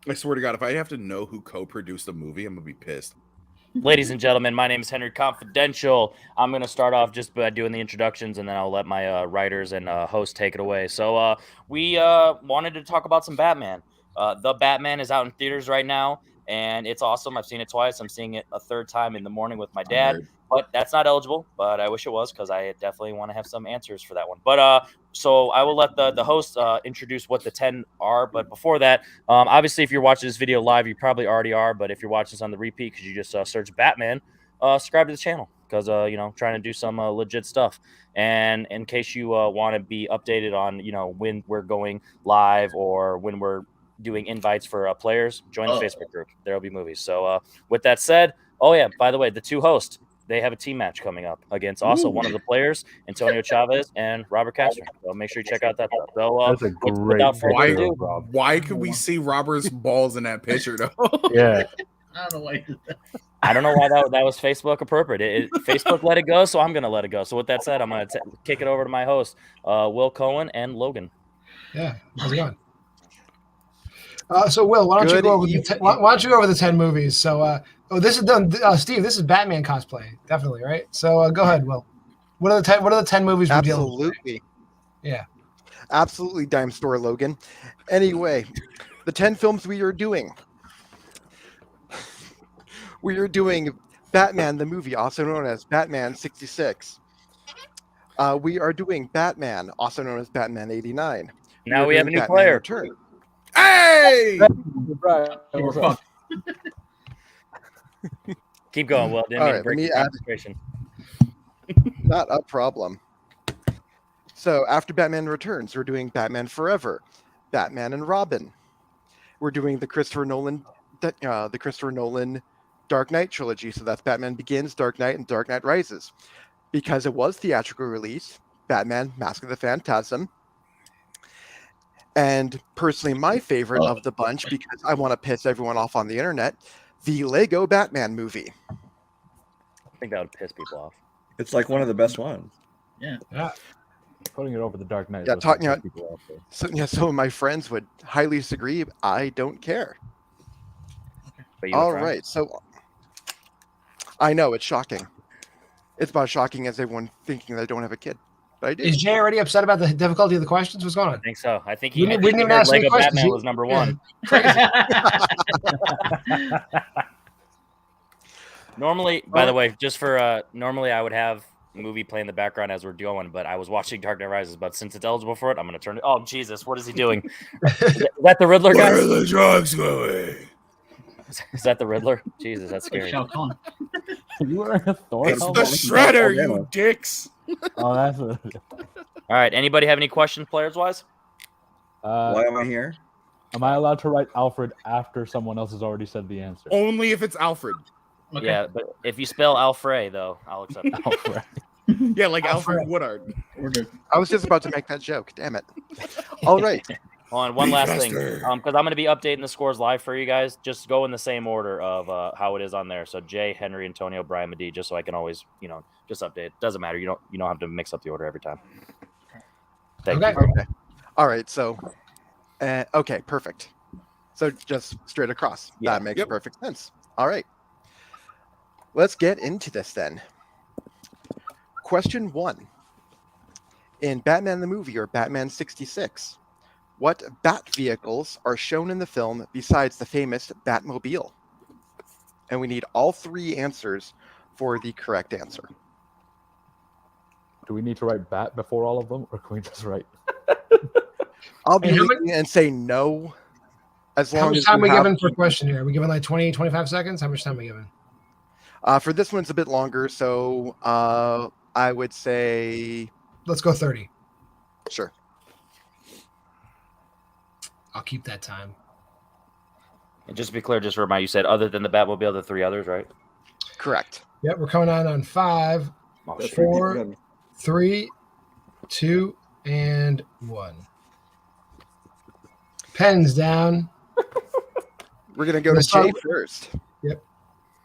I swear to God, if I have to know who co-produced a movie, I'm gonna be pissed. Ladies and gentlemen, my name is Henry Confidential. I'm going to start off just by doing the introductions, and then I'll let my writers and host take it away. So we wanted to talk about some Batman. The Batman is out in theaters right now, and it's awesome. I've seen it twice. I'm seeing it a third time in the morning with my dad, but that's not eligible, but I wish it was because I definitely want to have some answers for that one. But so I will let the host introduce what the 10 are. But before that, obviously, if you're watching this video live, you probably already are. But if you're watching this on the repeat, because you just search Batman, subscribe to the channel because trying to do some legit stuff. And in case you want to be updated on when we're going live or when we're doing invites for players, join the Facebook group. There'll be movies. So with that said, oh yeah, by the way, the two hosts, they have a team match coming up against also one of the players, Antonio Chavez and Robert Castro. So make sure you check out that stuff. So That's a great without further ado, Why could we see Robert's balls in that picture though? Yeah. I don't know why you did that. I don't know why that was Facebook appropriate. Facebook let it go, so I'm going to let it go. So with that said, I'm going to kick it over to my host, Will Cohen and Logan. Yeah, how's it going? So Will, why don't you go over the 10 movies? So this is done. Steve, this is Batman cosplay, definitely, right? So go ahead, Will. What are the 10 movies we're dealing with? Absolutely. Yeah. Absolutely, Dime Store Logan. Anyway, the 10 films we are doing. We are doing Batman the movie, also known as Batman 66. We are doing Batman, also known as Batman 89. Now we have a new player. Return. Hey! We're fucked. Keep going, Will. Didn't All mean to right, break let me the add- concentration. Not a problem. So after Batman Returns, we're doing Batman Forever, Batman and Robin. We're doing the Christopher Nolan Dark Knight trilogy. So that's Batman Begins, Dark Knight, and Dark Knight Rises. Because it was theatrical release, Batman Mask of the Phantasm. And personally, my favorite of the bunch, because I want to piss everyone off on the internet, the Lego Batman movie. I think that would piss people off. It's like one of the best ones. Yeah. Putting it over the Dark Knight. Yeah, talking about some of my friends would highly disagree. I don't care. But you All were trying. right, so I know it's shocking. It's about as shocking as everyone thinking that I don't have a kid, but I do. Is Jay already upset about the difficulty of the questions? What's going on? I think so. I think We he didn't even heard ask any Lego questions. Batman was number one. Normally, by the way, just for normally I would have a movie play in the background as we're going, but I was watching Dark Knight Rises. But since it's eligible for it, I'm going to turn it. Oh Jesus, what is he doing? Is that the Riddler, Where guys? are the drugs going? Is that the Riddler? Jesus, that's scary. Shao Kahn. You were a Thor. It's the Shredder, you dicks. Oh, that's a... All right. Anybody have any questions, players wise? Why am I here? Am I allowed to write Alfred after someone else has already said the answer? Only if it's Alfred. Okay. Yeah, but if you spell Alfred, though, I'll accept it. Alfred. Yeah, like Alfred Woodard. We're good. I was just about to make that joke. Damn it. All right. Hold on, one Be last faster. thing, because I'm going to be updating the scores live for you guys. Just go in the same order of how it is on there. So Jay, Henry, Antonio, Brian, Medee, just so I can always, just update. Doesn't matter. You don't have to mix up the order every time. Thank you. Okay. All right. So, okay, perfect. So just straight across. Yeah. That makes perfect sense. All right. Let's get into this then. Question 1. In Batman the movie or Batman 66, what Bat vehicles are shown in the film besides the famous Batmobile? And we need all 3 answers for the correct answer. Do we need to write Bat before all of them, or can we just write? I'll be Hey, how leaving and say no. As How long much as time you we have- given for a question here? Are we giving like 20, 25 seconds? How much time are we giving? For this one's a bit longer, so I would say Let's go 30. sure. I'll keep that time. And just to be clear, just to remind you, said other than the Batmobile, the 3 others, right? Correct. Yep, we're coming on 5, Oh, That's shit. pretty 4, good. 3, 2, and 1. Pens down. We're gonna go to Let's start Jay with- first.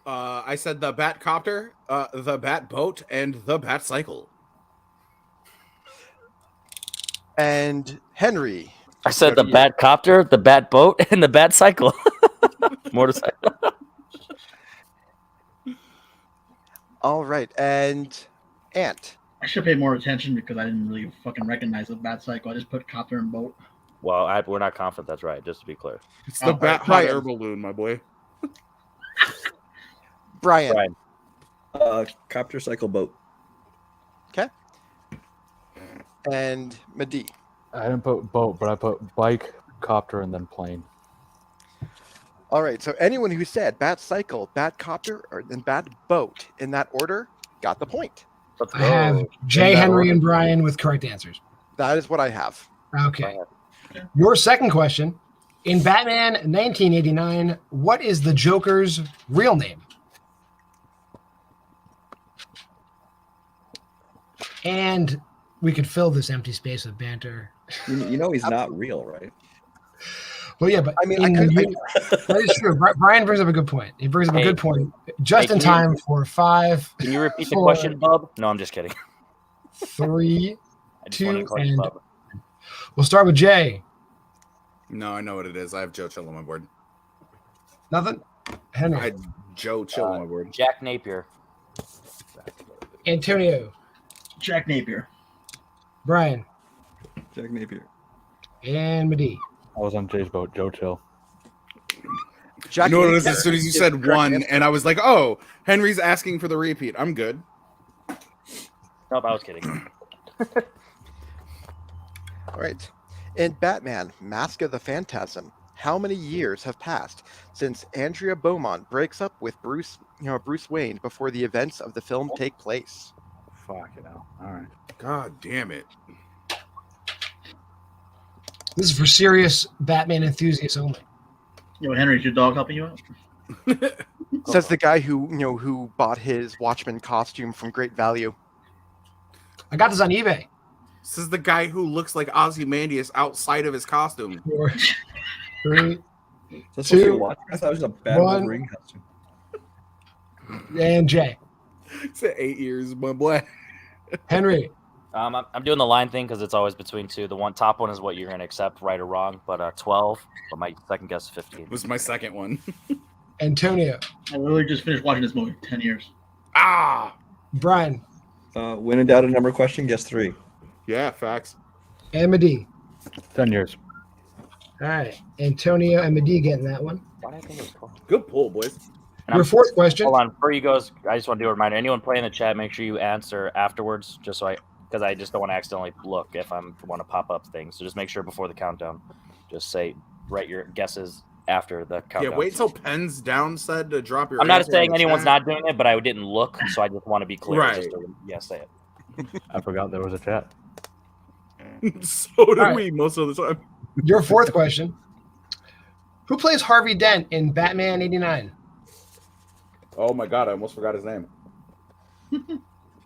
I said the Bat Copter, the Bat Boat, and the Bat Cycle. And Henry. I said the bat copter, the bat boat, and the bat cycle. Motorcycle. All right, and Ant. I should pay more attention because I didn't really fucking recognize the bat cycle. I just put copter and boat. Well, we're not confident that's right, just to be clear. It's the bat hot air balloon, my boy. Brian. Copter, cycle, boat. Okay. And Madi. I didn't put boat, but I put bike, copter, and then plane. All right, so anyone who said bat cycle, bat copter, or then bat boat in that order got the point. Let's I have go. Jay, In that Henry, order. and Brian with correct answers. That is what I have. Okay. Your second question. In Batman 1989, what is the Joker's real name? And we could fill this empty space with banter. You know he's not real, right? Well, yeah, but I mean, that is true. Brian brings up a good point. He brings up a good point just in can time for 5. Can you repeat the 4, question, Bub? No, I'm just kidding. 3. I just wanted to 2, call you and Bub. we'll start with Jay. No, I know what it is. I have Joe Chill on my board. Nothing. Henry. I had Joe Chill on my board. Jack Napier. Antonio. Jack Napier. Brian. Jack Napier. And Madi. I was on Jay's boat. Joe Chill. Jack You know what it is? Napier As soon as you is the said correct one, answer. and I was like, oh, Henry's asking for the repeat. I'm good. Nope, I was kidding. All right. In Batman, Mask of the Phantasm, how many years have passed since Andrea Beaumont breaks up with Bruce Wayne before the events of the film take place? Fuck it out. All right. God damn it. This is for serious Batman enthusiasts only. Yo, Henry, is your dog helping you out? Says the guy who bought his Watchman costume from great value. I got this on eBay. This is the guy who looks like Ozymandias outside of his costume. 4, 3, That's supposed to be a 2, watch. I thought it was a bad 1. Wolverine costume. and Jay. It's 8 years, my boy. Henry. I'm doing the line thing because it's always between two. The top one is what you're going to accept, right or wrong, but 12. But my second guess is 15. Was my second one. Antonio. I literally just finished watching this movie. 10 years. Ah, Brian. When in doubt, a number question, guess 3. yeah, facts. And Madi. 10 years. All right. Antonio and Madi getting that one. Why did I think it was 12? Good pull, boys. And Your fourth question. Hold on, before you goes, I just want to do a reminder. Anyone playing in the chat, make sure you answer afterwards, just so because I just don't want to accidentally look if I want to pop up things. So just make sure before the countdown, just write your guesses after the countdown. Yeah, wait till pen's down said to drop your I'm not answer saying in the anyone's chat. not doing it, but I didn't look, so I just want to be clear. Right. Just say it. I forgot there was a chat. So do All right. we most of the time. Your fourth question. Who plays Harvey Dent in Batman 89? Oh my god, I almost forgot his name.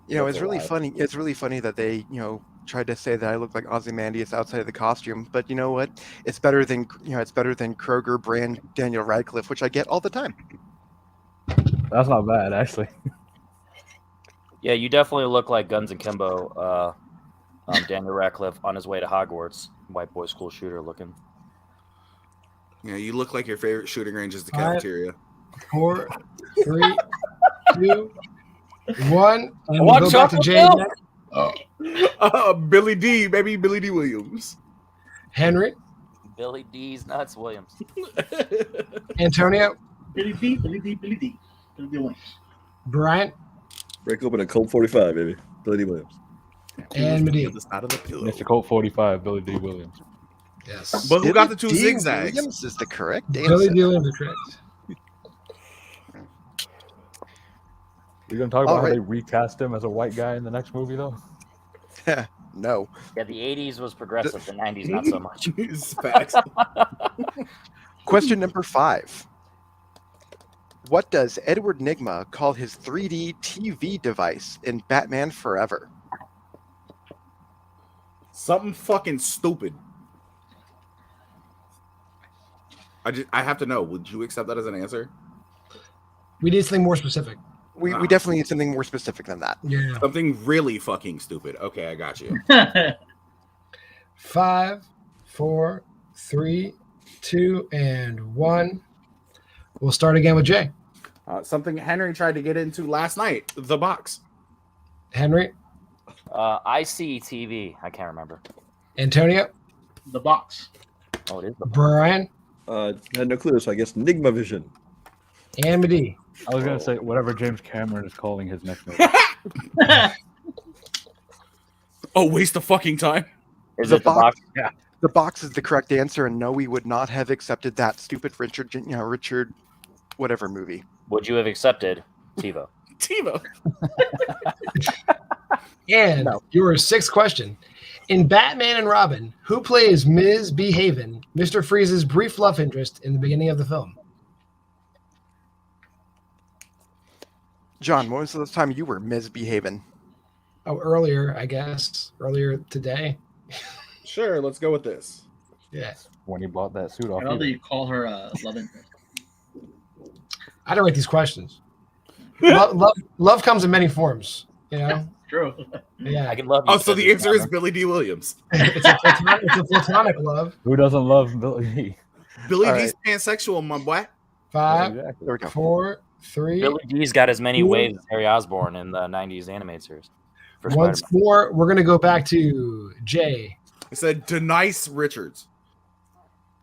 It's That's a really lie. funny. It's really funny that they, tried to say that I look like Ozymandias outside of the costume. But you know what? It's better than Kroger brand Daniel Radcliffe, which I get all the time. That's not bad, actually. Yeah, you definitely look like Guns and Kimbo, Daniel Radcliffe on his way to Hogwarts. White boy school shooter looking. Yeah, you look like your favorite shooting range is the All right. cafeteria. 4, 3, 2, 1. And we'll want go back to chocolate Jay milk? next. Billy D, baby, Billy D. Williams. Henry. Billy D's Nuts Williams. Antonio. Billy D, Billy D, Billy D. Billy D Williams. Brian. Break open a Colt 45, baby. Billy D. Williams. And Madi. This out of the pillow. Mr. Colt 45, Billy D. Williams. Yes. But who got the 2 Billy D. zigzags? Williams is the correct Billy answer. D. Williams is correct. We're going to talk All about how right. they recast him as a white guy in the next movie, though? No. Yeah, the 80s was progressive, the 90s not so much. Facts. Question number 5. What does Edward Nygma call his 3D TV device in Batman Forever? Something fucking stupid. I have to know. Would you accept that as an answer? We need something more specific. We definitely need something more specific than that. Yeah. Something really fucking stupid. Okay, I got you. 5, 4, 3, 2, and 1. We'll start again with Jay. Something Henry tried to get into last night. The box. Henry, ICTV. I can't remember. Antonio, The box. Oh, it is the box. Brian, Had no clue, so I guess Enigma Vision. and Mehdi. I was gonna say whatever James Cameron is calling his next movie. Oh, waste of fucking time. Is The it the box? Yeah. The box is the correct answer, and no, we would not have accepted that stupid Richard whatever movie. Would you have accepted TiVo? TiVo. And No. your sixth question. In Batman and Robin, who plays Ms. Behaven, Mr. Freeze's brief love interest in the beginning of the film? John, when was the last time you were misbehaving? Oh, earlier, I guess. Earlier today. Sure, let's go with this. Yeah. When he bought that suit off. I love that eBay. you call her love interest. I don't write these questions. Love comes in many forms, you know? True. Yeah. I can love you. Oh, so the answer is Billy D. Williams. It's a platonic love. Who doesn't love Billy D? Billy All D's pansexual, my boy. 5, Exactly. There we go. 4, 3, Billy D's got as many Ooh. waves as Harry Osborn in the 90s animated series. For once Spider-Man. more. We're going to go back to Jay It said Denise Richards.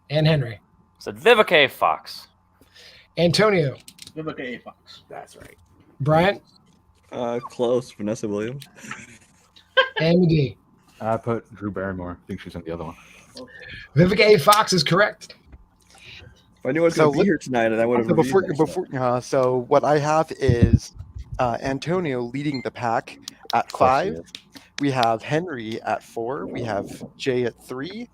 and Henry. Said Vivica A. Fox. Antonio, Vivica A. Fox. That's right. Brian, Close. Vanessa Williams. and Mehdi. I put Drew Barrymore. I think she's in the other one. Vivica A. Fox is correct. If I knew I was So going to be here tonight, and I would have. So so what I have is Antonio leading the pack at Of course he 5. is. We have Henry at 4. We have Jay at 3.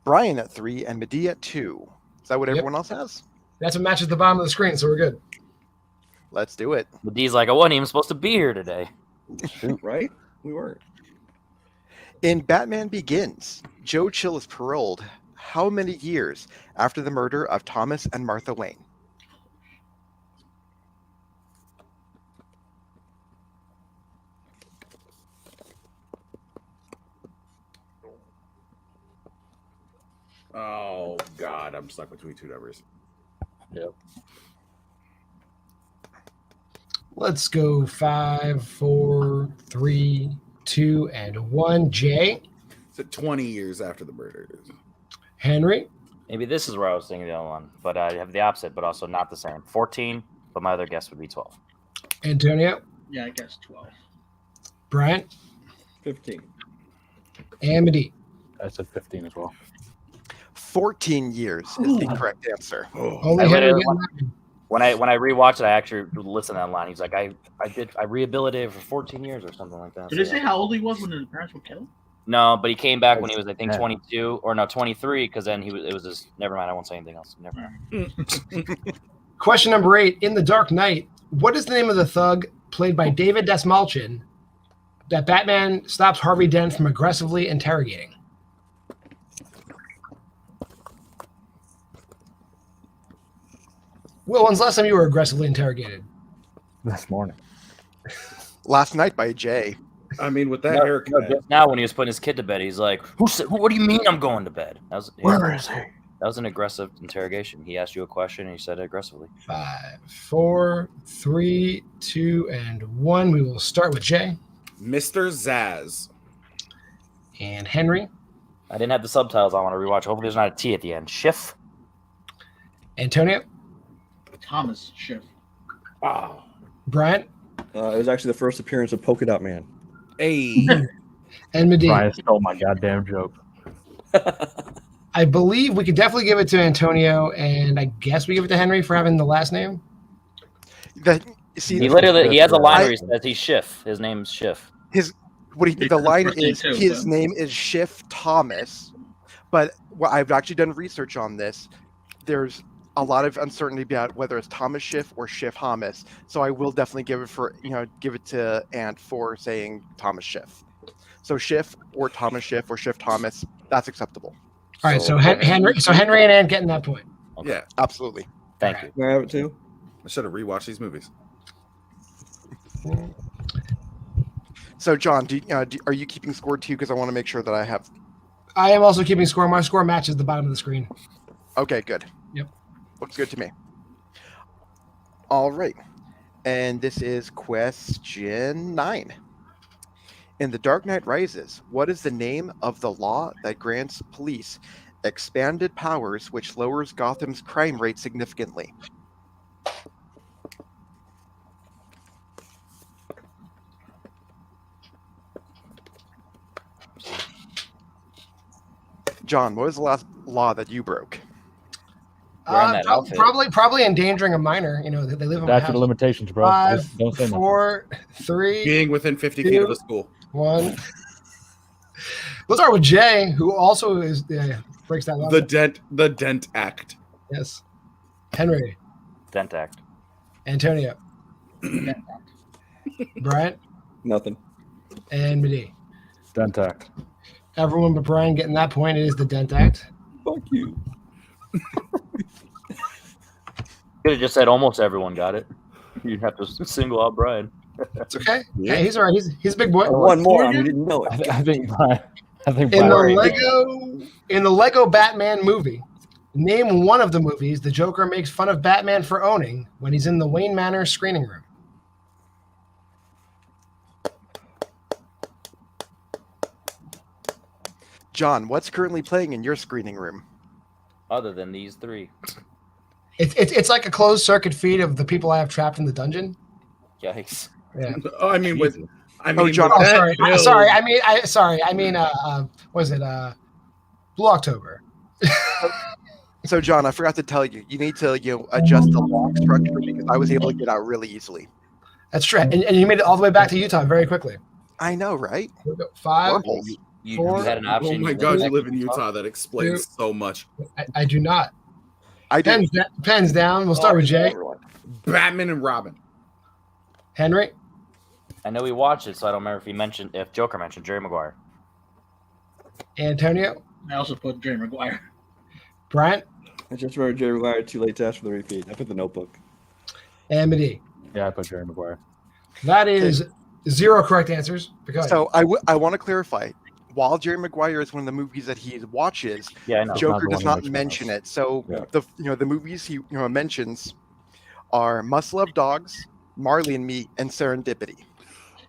Brian at 3, and Mehdi at 2. Is that what Yep. everyone else has? That's what matches the bottom of the screen, so we're good. Let's do it. The D's like, I wasn't even supposed to be here today. Right? We weren't. In Batman Begins, Joe Chill is paroled how many years after the murder of Thomas and Martha Wayne? Oh, God. I'm stuck between two numbers. Let's go 5, 4, 3, 2, and 1. Jay, So 20 years after the murder. Henry, Maybe this is where I was thinking the other one, but I have the opposite, but also not the same. 14, but my other guess would be 12. Antonio, Yeah, I guess 12. Brian, 15. and Mehdi. I said 15 as well. 14 years is the correct answer. Oh, Only I Henry literally- getting that. When I rewatched it, I actually listened to that line. He's like, I rehabilitated for 14 years or something like that. Did So, they say how old he was when his parents were killed? No, but he came back when he was, I think, Yeah. 22 or no, 23, because then it was just, never mind, I won't say anything else. Never mind. Question number 8. In The Dark Knight, what is the name of the thug played by David Desmalchin that Batman stops Harvey Dent from aggressively interrogating? Will, when's the last time you were aggressively interrogated? This morning. Last night by Jay. I mean, with that No, haircut. just now when he was putting his kid to bed, he's like, what do you mean I'm going to bed? That was, Where is he? That was an aggressive interrogation. He asked you a question and you said it aggressively. 5, 4, 3, 2, and 1. We will start with Jay Mr. Zaz. and Henry, I didn't have the subtitles I want to rewatch. Hopefully there's not a T at the end. Schiff. Antonio, Thomas Schiff. Wow. Brian, It was actually the first appearance of Polka Dot Man. Hey. and Mehdi. Brian stole my goddamn joke. I believe we could definitely give it to Antonio, and I guess we give it to Henry for having the last name. See, He has a line I- where he says he's Schiff. His name's Schiff. the line First name is too, his so. name is Schiff Thomas, but I've actually done research on this. There's a lot of uncertainty about whether it's Thomas Schiff or Schiff Thomas, so I will definitely give it to Ant for saying Thomas Schiff. So Schiff or Thomas Schiff or Schiff Thomas, that's acceptable. All right, so Henry and Ann getting that point. Yeah. Absolutely. Thank you. Can I have it too? I should have rewatched these movies. So John, are you keeping score too? Because I want to make sure that I have. I am also keeping score. My score matches the bottom of the screen. Okay, good. Yep. Looks good to me. All right. And this is question 9. In The Dark Knight Rises, what is the name of the law that grants police expanded powers which lowers Gotham's crime rate significantly? John, what was the last law that you broke? Wearing that outfit. Probably endangering a minor. They live in my Statute house. of limitations, bro. 5, Just don't say nothing. 4, 3, Being within 50 feet of a school. 1. We'll start with Jay, who also breaks that law. The Dent Act. Yes. Henry. Dent Act. Antonio. Brian. Nothing. And Midi. Dent Act. Everyone but Brian getting that point. It is the Dent Act. Fuck you. Could have just said almost everyone got it. You'd have to single out Brian. It's okay. Yeah. Hey, he's all right. He's a big boy. One more. You didn't know it. I think Brian. In the Lego Batman movie, name one of the movies the Joker makes fun of Batman for owning when he's in the Wayne Manor screening room. John, what's currently playing in your screening room? Other than these 3. It's like a closed circuit feed of the people I have trapped in the dungeon. Yikes. Yeah. Oh, I mean, with. I mean, John, with Oh, that sorry. build- I mean, what is it? Blue October. So, John, I forgot to tell you, you need to adjust the lock structure because I was able to get out really easily. That's true. And you made it all the way back to Utah very quickly. I know, right? Here we go. 5. Wormholes. You had an option. Oh my you God, you lived live in Utah. That explains so much. I do not. I do. Pens down. We'll start with Jay. Batman and Robin. Henry. I know we watched it, so I don't remember if Joker mentioned Jerry Maguire. Antonio. I also put Jerry Maguire. Bryant. I just wrote Jerry Maguire. Too late to ask for the repeat. I put the Notebook. And Midi. Yeah, I put Jerry Maguire. That is 0 correct answers. Go ahead. So I want to clarify. While Jerry Maguire is one of the movies that he watches, Yeah, I know. Joker not the does one not he mention mentions. it. So Yeah. the movies he mentions are Must Love Dogs, Marley and Me, and Serendipity.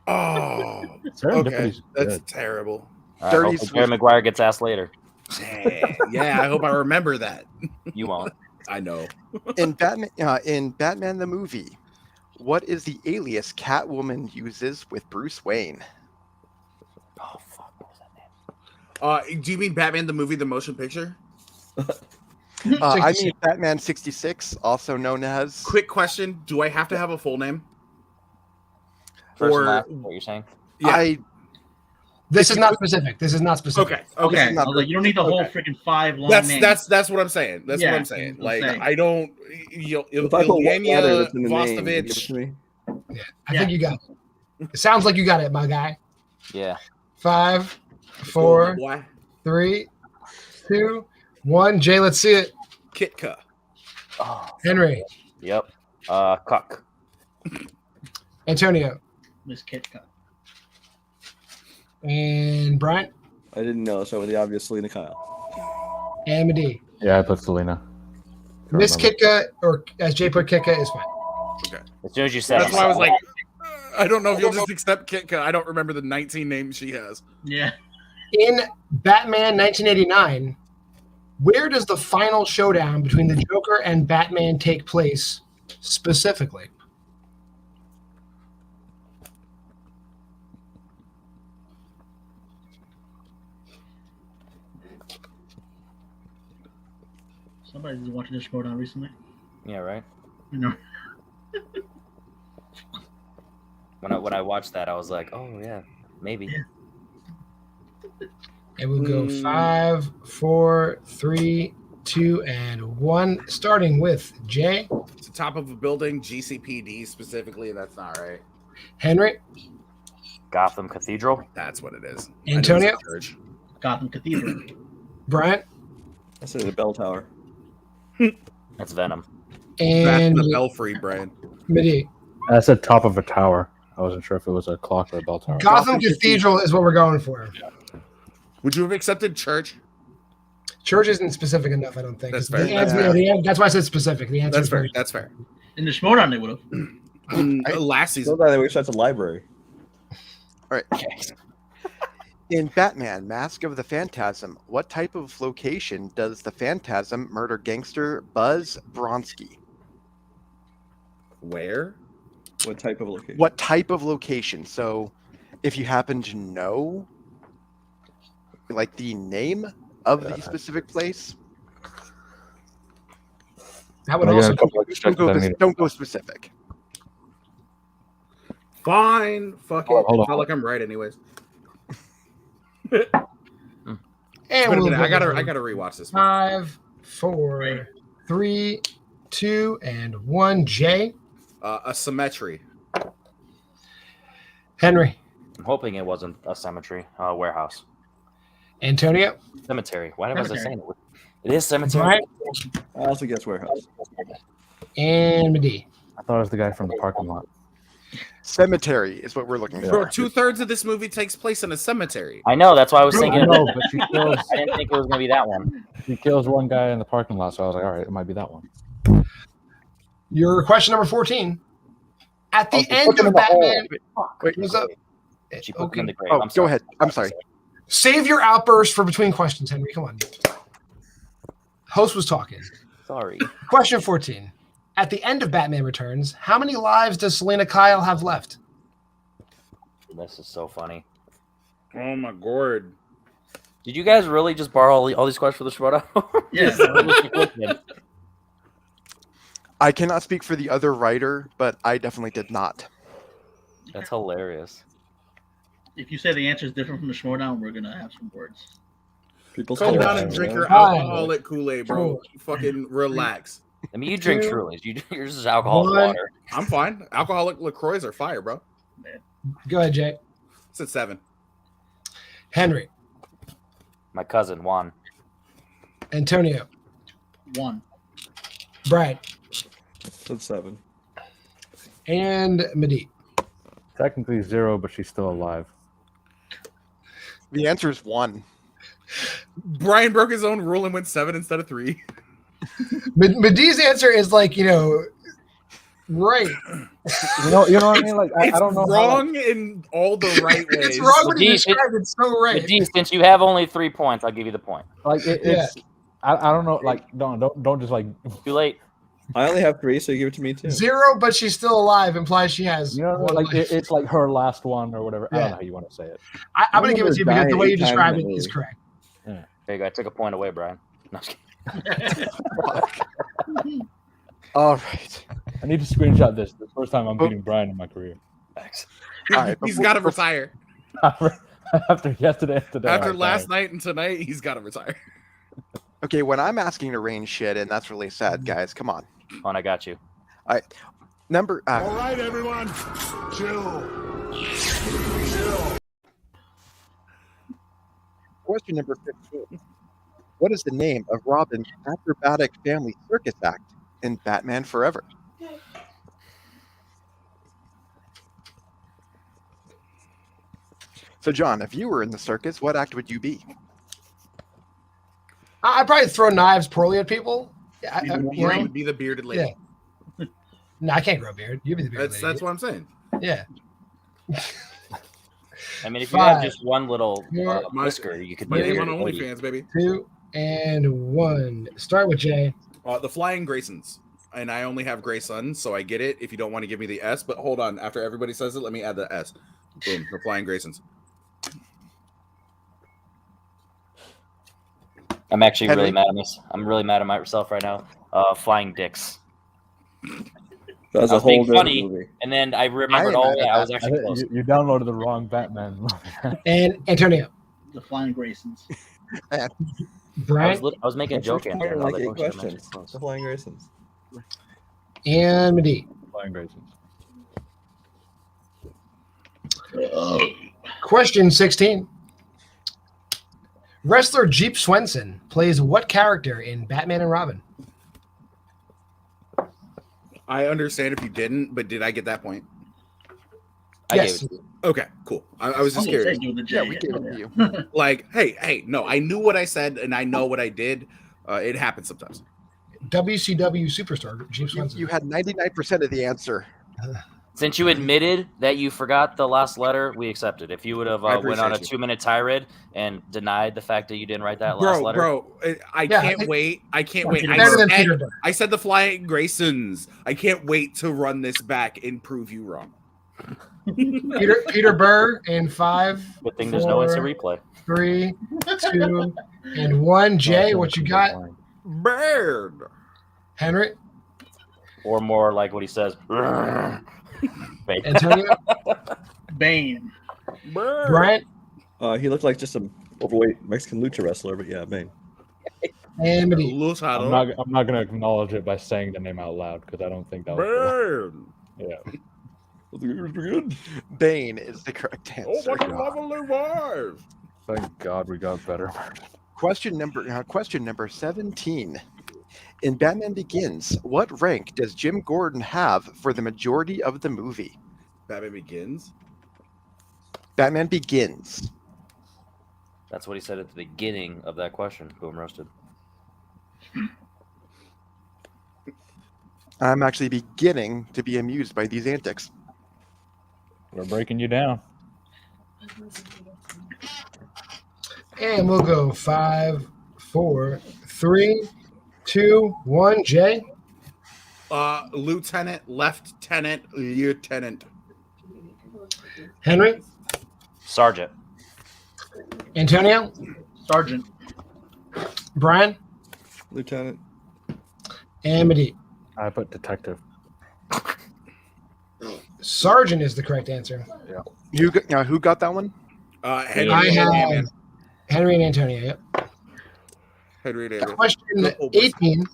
Oh, okay. Serendipity's That's good. terrible. Dirty Hopefully Jerry Swift. Maguire gets asked later. Yeah, I hope I remember that. You won't. I know. In Batman the movie, what is the alias Catwoman uses with Bruce Wayne? Oh fuck! What was that name? Do you mean Batman the movie, the motion picture? I mean Batman 66, also known as. Quick question: do I have to have a full name? First Or- and last, what you're saying? Yeah. this is not specific. This is not specific. Okay. Okay, not I was like, you don't need the whole okay. freaking 5 long That's names. that's what I'm saying. That's what Yeah, I'm saying. I'm Like saying. I don't. If I put one letter Ilya that's in the name, you give it Vostovich. to me. I think you got it. It sounds like you got it, my guy. Yeah. 5, 4, Boy. 3, 2, 1. Jay, let's see it. Kitka. Oh. Henry. Yep. Cuck. Antonio. Miss Kit Kat. And Bryant. I didn't know, so the obvious Selena Kyle. And Midi. Yeah, I put Selena. Miss Kitka, or as Jay put Kitka, is fine. As soon as you said That's it, why I was like, I don't know if you'll just accept Kitka. I don't remember the 19 names she has. Yeah. In Batman 1989, where does the final showdown between the Joker and Batman take place specifically? Somebody's been watching this Showdown recently. yeah, right. You know. When I watched that, I was like, oh yeah, maybe. Yeah. And we'll go 5, 4, 3, 2, and 1. Starting with Jay. It's the top of a building, GCPD specifically. That's not right. Henry. Gotham Cathedral. That's what it is. Antonio? I know it's a church. Gotham Cathedral. Bryant. I said the bell tower. That's Venom. That's And the belfry, Brian. Midi. I said top of a tower. I wasn't sure if it was a clock or a bell tower. Gotham Cathedral is what we're going for. Would you have accepted church? Church isn't specific enough, I don't think. That's 'Cause fair. the answer, that's why I said specific. The answer That's is fair. very That's fair. In the Showdown, they would have. Last So season. that they wish that's a library. All right. In Batman: Mask of the Phantasm, what type of location does the Phantasm murder gangster Buzz Bronski? Where? What type of location? What type of location? So, if you happen to know, like the name of the specific place, That would Can I get also a couple of don't go specific. Fine. Fuck it. Hold I on. felt like I'm right anyways. and Wait a we'll minute. I go gotta rewatch this. 5, 4, 3, 2, and 1. Jay, A symmetry. Henry, I'm hoping it wasn't a cemetery, warehouse. Antonio, Cemetery. Why was I Cemetery. saying it? It is cemetery. Brian, I also guess warehouse. and Mehdi. I thought it was the guy from the parking lot. Cemetery is what we're looking Bro, for. 2/3 of this movie takes place in a cemetery. I know. That's why I was I thinking. know, but she kills, I didn't think it was gonna be that one. she kills one guy in the parking lot, so I was like, all right, it might be that one. Your question number 14. At the Oh, end put them of in the hole. Batman, Wait, what's up? She put them in the grave. Oh, I'm go sorry. ahead. I'm sorry. Save your outburst for between questions, Henry. Come on. Host was talking. Sorry. Question 14. At the end of Batman Returns, how many lives does Selena Kyle have left? This is so funny. Oh my god. Did you guys really just borrow all these questions for the Showdown? Yeah. I cannot speak for the other writer, but I definitely did not. That's hilarious. If you say the answer is different from the Showdown, we're gonna have some words. People's Calm down colors, and you drink know? your Fine. alcoholic Kool-Aid, bro. Fucking relax. I mean, you drink Two, Trulies. Yours is alcohol one. water. I'm fine. Alcoholic LaCroix are fire, bro. Go ahead, Jay. It's at 7. Henry, My cousin Juan. Antonio, 1. Brian, That's 7. and Mehdi. Technically 0, but she's still alive. The answer is 1. Brian broke his own rule and went 7 instead of 3. Mehdi's answer is like, right. You know what I mean? Like It's I don't know. wrong in all the right ways. It's wrong when you Mehdi, describe it so right. G, since you have only 3 points, I'll give you the point. Like it's. I don't know. Like don't just like. Too late. I only have 3, so you give it to me too. 0, but she's still alive implies she has. You know, one like life. it's like her last one or whatever. I Yeah. don't know how you want to say it. I'm going to give it to you because the way you describe it Dying is 8 correct. There you go. I took a point away, Brian. No, I'm just kidding. All right. I need to screenshot this. The first time I'm beating Brian in my career. Thanks. All right. He's got to retire. After yesterday and today. After I last died. night and tonight, he's got to retire. Okay, when I'm asking to range shit, and that's really sad, guys. Come on. On, I got you. Number. All right, everyone, chill. Question number 15. What is the name of Robin's acrobatic family circus act in Batman Forever? So, John, if you were in the circus, what act would you be? I'd probably throw knives poorly at people. Be the bearded lady. Yeah. No, I can't grow a beard. You be the bearded lady. That's what I'm saying. Yeah. I mean, if you have 5, just one little four, whisker, you could My be a name on bearded lady. OnlyFans, baby. 2, and 1. Start with Jay. The Flying Graysons. And I only have gray sons, so I get it if you don't want to give me the S. But hold on. After everybody says it, let me add the S. Boom. The Flying Graysons. I'm actually Henry? really mad at myself. I'm really mad at myself right now. Flying dicks. That's I a was being whole different funny. movie. And then I remembered, I am mad at I was that. actually close. You downloaded the wrong Batman. And Antonio. The Flying Graysons. Brian. I was making a joke in there. Like I 8 was actually questions. close. The Flying Graysons. And Mehdi. Flying Graysons. Question 16. Wrestler Jeep Swenson plays what character in Batman and Robin? I understand if you didn't, but did I get that point? I Yes. gave it to you. Okay, cool. I was just curious. Yeah, we gave it to you. Like, hey, no, I knew what I said and I know what I did. It happens sometimes. WCW superstar James Swenson. You had 99% of the answer. Since you admitted that you forgot the last letter, we accepted. If you would have went on a 2-minute tirade and denied the fact that you didn't write that last letter, I can't wait. I can't wait. I said the Flying Graysons. I can't wait to run this back and prove you wrong. Peter Burr in 5. Good thing there's no instant replay. 3, 2, and 1. Jay, what you got? Bird. Henry? Or more like what he says. Antonio? Bane. Bryant? He looked like just some overweight Mexican lucha wrestler, but yeah, Bane. And I'm not going to acknowledge it by saying the name out loud because I don't think that was Bird. Yeah. Bane is the correct answer. Oh, what a lovely wife. Thank God we got better. Question number 17. In Batman Begins, what rank does Jim Gordon have for the majority of the movie? Batman Begins? Batman Begins. That's what he said at the beginning of that question. Boom, roasted. I'm actually beginning to be amused by these antics. We're breaking you down. And we'll go 5, 4, 3, 2, 1. Jay? Lieutenant, Lieutenant. Henry? Sergeant. Antonio? Sergeant. Brian? Lieutenant. And Medivh. I put detective. Sergeant is the correct answer. Yeah. Who got that one? Henry I and have Ant-Man. Henry and Antonio. Yep. Henry and Ant-Man. Question 18.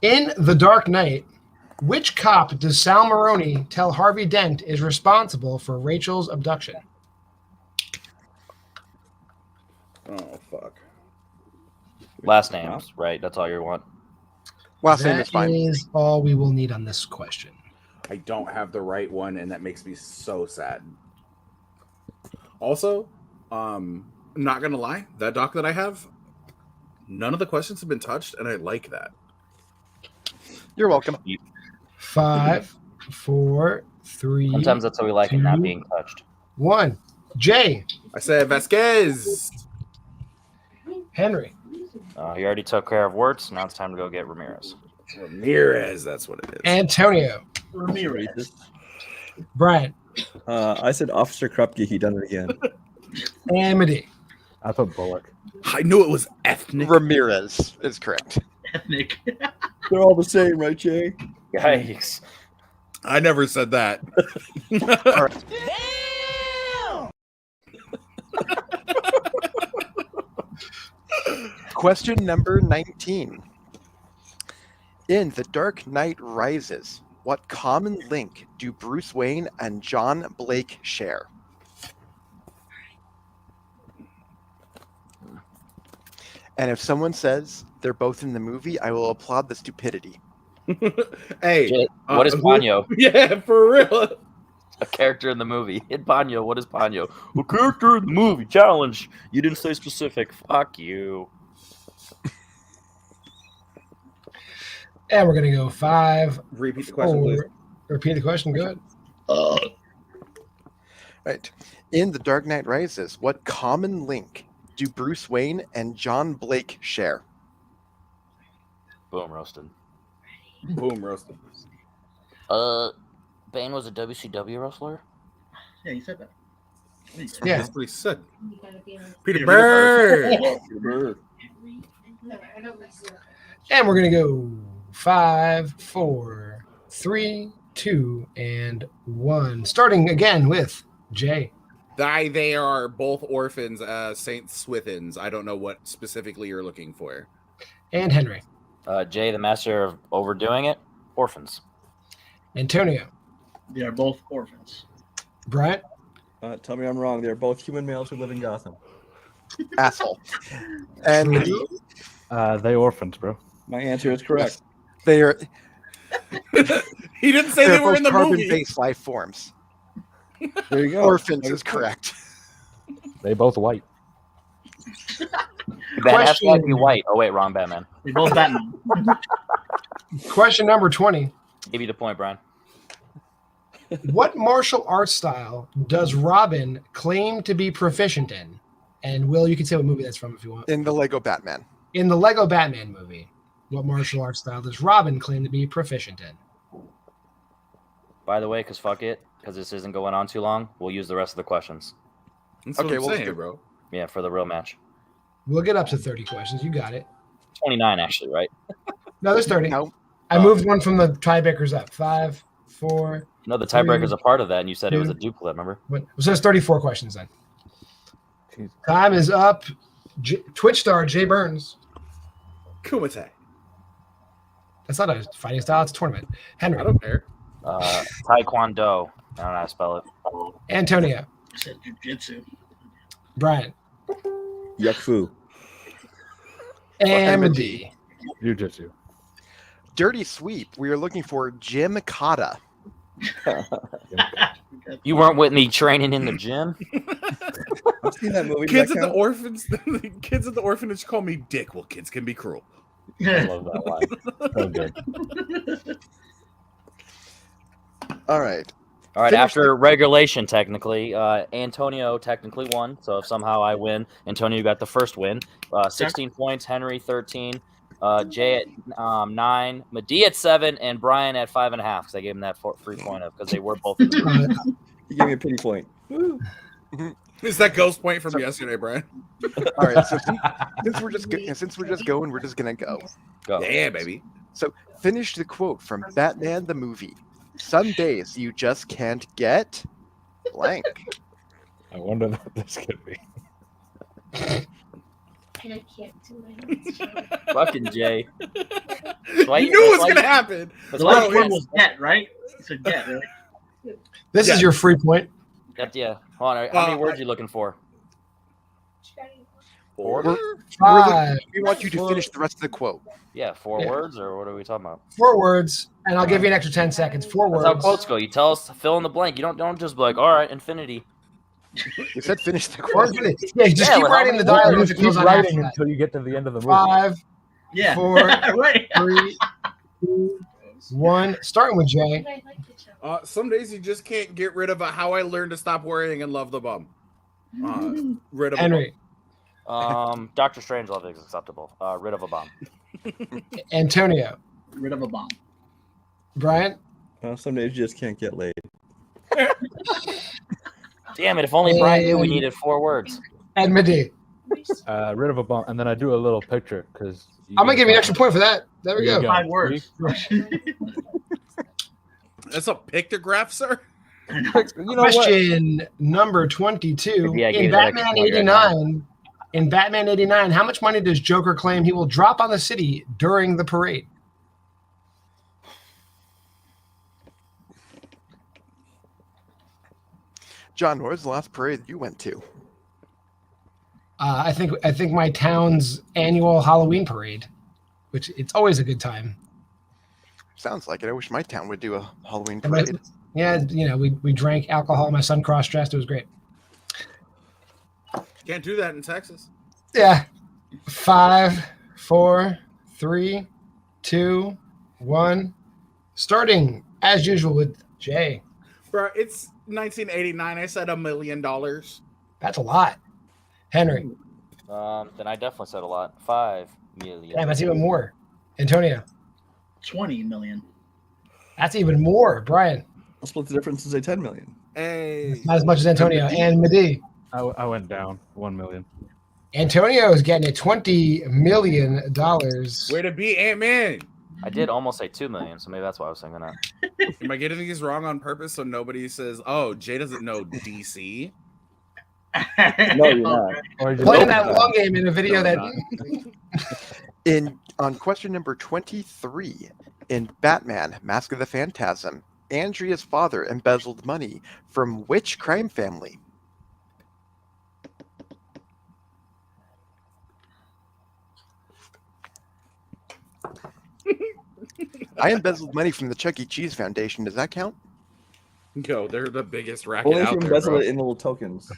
In The Dark Knight, which cop does Salmoroni tell Harvey Dent is responsible for Rachel's abduction? Oh, fuck. Last names, right? That's all you want. Last name is That fine. is all we will need on this question. I don't have the right one, and that makes me so sad. Also, I'm not gonna lie, that doc that I have, none of the questions have been touched, and I like that. You're welcome. 5, 4, 3. Sometimes that's how we like it, not 2, being touched. 1. Jay. I said Vasquez. Henry. He already took care of Wirtz. Now it's time to go get Ramirez. Ramirez, that's what it is. Antonio. Ramirez. Brian. I said Officer Krupke. He done it again. And Medivh. I put Bullock. I knew it was ethnic. Ramirez is correct. Ethnic. They're all the same, right, Jay? Yikes. I never said that. All right. Question number 19. In The Dark Knight Rises, what common link do Bruce Wayne and John Blake share? And if someone says they're both in the movie, I will applaud the stupidity. Hey, Jay, what is Ponyo? Yeah, for real. A character in the movie. Hit Ponyo. What is Ponyo? A character in the movie. Challenge. You didn't say specific. Fuck you. And we're going to go 5. Repeat the question, 4. please. Repeat the question. Good. Right. In The Dark Knight Rises, what common link do Bruce Wayne and John Blake share? Boom, roasted. Boom, roasted. Bane was a WCW wrestler? Yeah, you said that. Yeah. That's pretty sick. Peter Peter Bird. And we're going to go 5, 4, 3, 2, and 1. Starting again with Jay. They are both orphans, Saint Swithins. I don't know what specifically you're looking for. And Henry. Jay, the master of overdoing it? Orphans. Antonio. They are both orphans. Brian. Tell me I'm wrong. They're both human males who live in Gotham. Asshole. And They orphans, bro. My answer is correct. they are He didn't say they were both in the movie. carbon-based life forms. There you go. Orphans is correct. They both white. Batman has to be white. Oh wait, wrong Batman. They both Batman. Question number 20. Give you the point, Brian. What martial arts style does Robin claim to be proficient in? And Will, you can say what movie that's from if you want. In the Lego Batman. In the Lego Batman movie, what martial arts style does Robin claim to be proficient in? By the way, because fuck it, because this isn't going on too long, we'll use the rest of the questions. That's Okay, what I'm well, saying, bro. Yeah, for the real match. We'll get up to 30 questions. You got it. 29, actually, right? No, there's 30. No. I moved one from the tiebreakers up. 5, 4. No, the tiebreaker's a part of that, and you said it was a Dude. duplicate, remember? So it's 34 questions then. Jeez. Time is up. Twitch star Jay Burns. Kumite. That's not a fighting style. It's a tournament. Henry. I don't care. Taekwondo. I don't know how to spell it. Antonio. I said jujitsu. Brian. Yuck-fu. And Amity. Jiu-jitsu. Dirty Sweep. We are looking for Jim Cotta. You weren't with me training in the gym? I've seen that movie. Kids Does at that the orphans, the kids at the orphanage call me Dick. Well, kids can be cruel. I love that line. So good. All right. All right, Finish after regulation, technically, Antonio technically won. So if somehow I win, Antonio got the first win. 16 points, Henry 13, Jay at 9, Medea at 7, and Brian at 5.5 because I gave him that free point of because they were both in the movie. You gave me a pity point. Woo. Is that ghost point from yesterday, Brian? All right. So since we're just going, we're just gonna go. Go. Yeah, baby. So finish the quote from Batman the movie. Some days you just can't get blank. I wonder what this could be. And I can't do my Fucking Jay. You knew it was gonna happen. The last Bro, one was get, right? It's a get, right? This Yeah. is your free point. Yeah. Hold on. How many words are you looking for? Four? 5, We want you to finish the rest of the quote. Yeah, 4 Yeah. words, or what are we talking about? 4 words, and I'll give you an extra 10 seconds. 4 That's how words. quotes go. You tell us to fill in the blank. You don't just be like, all right, infinity. You said finish the Or quote. infinite. Yeah, just Yeah, keep well, how writing the many dialogue. Just It keep goes on after writing that. until you get to the end of the movie. 5, Yeah. 4, right. 3, 2, 1. Starting with Jay. Some days you just can't get rid of a how I learned to stop worrying and love the bum. Rid of Henry. Doctor Strangelove is acceptable. Rid of a bomb. Antonio. Rid of a bomb. Brian. Some days you just can't get laid. Damn it! If only Brian knew we And- needed 4 words. And Medea. Rid of a bomb, and then I do a little picture because I'm going to give you an extra point for that. There we There you go. go. 5 words. That's a pictograph, sir. You know what? Question number 22. Yeah, I gave In you that Batman extra point right now. 89, in Batman 89, how much money does Joker claim he will drop on the city during the parade? John, what was the last parade you went to? I think my town's annual Halloween parade, which it's always a good time. Sounds like it. I wish my town would do a Halloween And my- parade. Yeah, you know, we drank alcohol. My son cross-dressed. It was great. Can't do that in Texas. Yeah. 5, 4, 3, 2, 1. Starting as usual with Jay. Bro, it's 1989. I said $1 million. That's a lot. Henry. Then I definitely said a lot. 5 million. Damn, that's even more. Antonio. 20 million. That's even more. Brian. I'll split the difference and say 10 million. Hey. Not as much as Antonio. And Medea. I went down 1 million. Antonio is getting it $20 million. Way to be Ant-Man. I did almost say 2 million, so maybe that's why I was thinking that. Am I getting these wrong on purpose so nobody says, oh, Jay doesn't know DC? No, you're not. Or you Playing just- that long game in a video that On question number 23, in Batman, Mask of the Phantasm, Andrea's father embezzled money from which crime family? I embezzled money from the Chuck E. Cheese Foundation. Does that count? Yo, they're the biggest racket Only if you out there, embezzle bro. it in little tokens.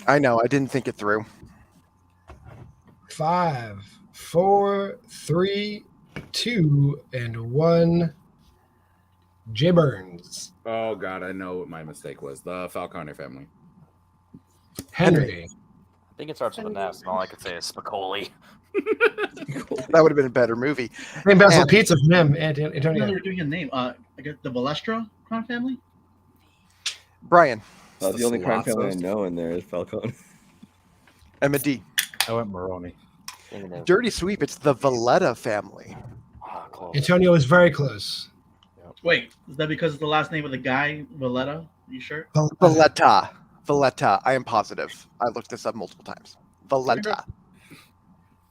I know. I didn't think it through. 5, 4, 3, 2, and 1. Jay Burns. Oh god, I know what my mistake was. The Falcone family. Henry. I think it starts with an S, and all I could say is Spicoli. That would have been a better movie. Name Basil And- Pizza from him, I know they Antonio. were doing a name. I guess the Balestra crime family. Brian, The only crime family I Salazos. know in there is Falcone. Emma D. I went Maroni. Dirty Sweep. It's the Valletta family. Ah, close. Antonio is very close. Wait, is that because it's the last name of the guy, Valletta? You sure? Valletta. Valletta. I am positive. I looked this up multiple times. Valletta.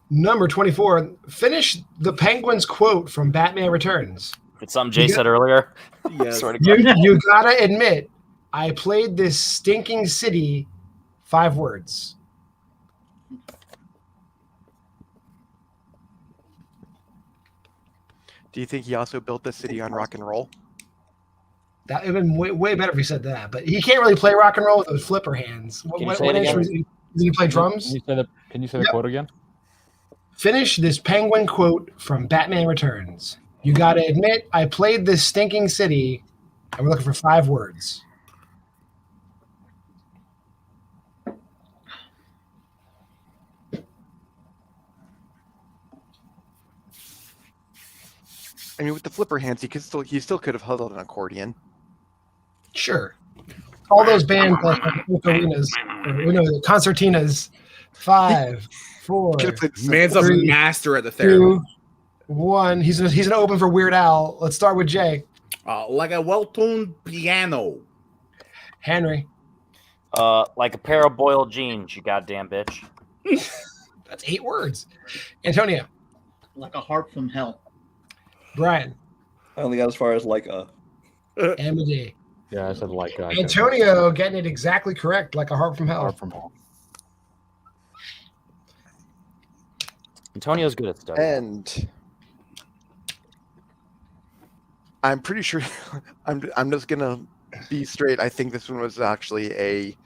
Number 24. Finish the Penguin's quote from Batman Returns. It's something Jay said earlier. Yes. Swear to God. You gotta admit, I played this stinking city 5 words. Do you think he also built the city on rock and roll? That would have been way better if he said that. But he can't really play rock and roll with those flipper hands. Can you say it again? Does he play drums? Can you say the Yep. quote again? Finish this Penguin quote from Batman Returns. You gotta admit, I played this stinking city, and we're looking for 5 words. I mean, with the flipper hands, he still could have held an accordion. Sure. All those bands like ocarinas, the concertinas. 5, 4, Could have played Man's a 3, master at the therapy. 2, 1. He's gonna open for Weird Al. Let's start with Jay. Like a well-tuned piano. Henry. Like a pair of boiled jeans, you goddamn bitch. That's 8 words. Antonio. Like a harp from hell. Brian. I only got as far as like a. Amity. Yeah, I said like Antonio getting it exactly correct, like a harp from hell. Far from home. Antonio's good at stuff. And I'm pretty sure I'm just gonna be straight. I think this one was actually a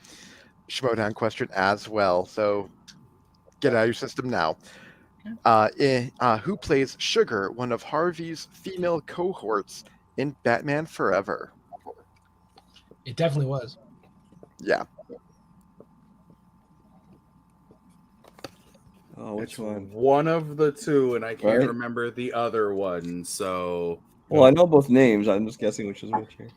Showdown question as well. So get it out of your system now. Who plays Sugar, one of Harvey's female cohorts in Batman Forever? It definitely was. Yeah. Oh, which It's one? one of the two, and I can't Right. remember the other one. So Well, I know both names. I'm just guessing which is which here.